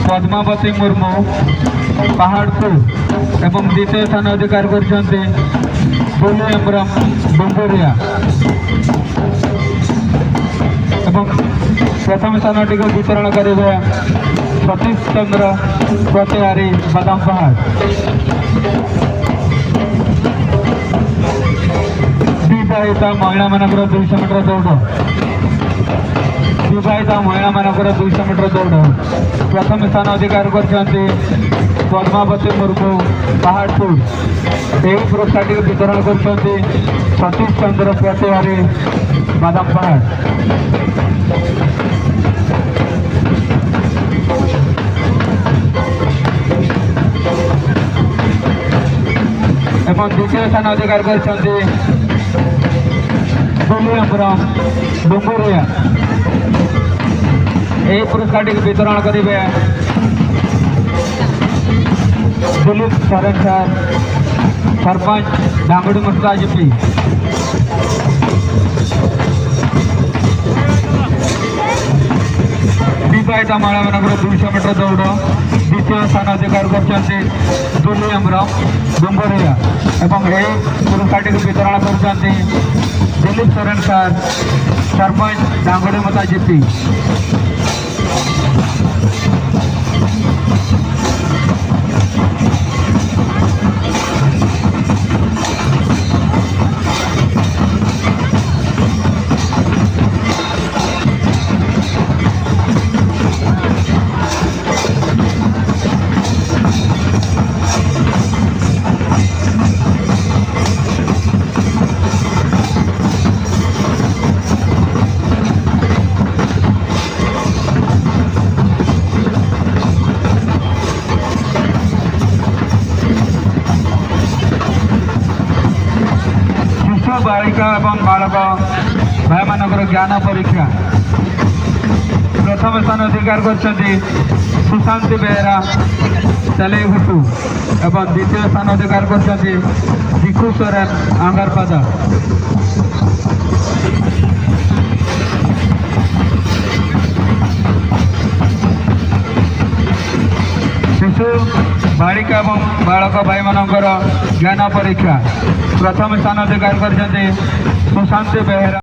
पद्मावती मुर्मू पहाड़पुर एवं द्वितीय स्थान अधिकार करछन्ते बोली अमरम डुंगरिया एवं प्रथम स्थान टी वितरण करेंगे सतीश चंद्र प्रतिहारी बादाम पहाड़। विवाहिता महिला मानकर 200 मीटर दौड़ विवाहिता महिला मानकर 200 मीटर दौड़ प्रथम स्थान अधिकार करछन्ते पद्मावती मुर्मू पहाड़पुर। यही पुरस्कार वितरण करछन्ते सतीश चंद्र प्रतिहारी बादाम पहाड़। एवं द्वितीय स्थान अधिकार करछन्ते बोली अमरम डुंगरिया। यही पुरस्कार वितरण करेंगे दिलीप सरन सर सरपंच डांगुड़ी मुस्ता जीपी। विवाहिता महिला मानकर 200 मीटर दौड़ द्वितीय स्थान अधिकार करछन्ते बोली अमरम डुंगरिया एवं यही पुरस्कार वितरण करछन्ते दिलीप सरन सर सरपंच डांगुड़ी मुस्ता जीपी। बालिका एवं बालक भाई मानकर ज्ञान परीक्षा प्रथम स्थान अधिकार करछन्ते सुशांति बेहेरा तेलेगुटू एवं द्वितीय स्थान अधिकार करछन्ते दिखु सोरेन आंगारपादा। शिशु बालिका एवं बालक भाई मानकर ज्ञान परीक्षा प्रथम स्थान अधिकार करछन्ते सुशांति बेहेरा।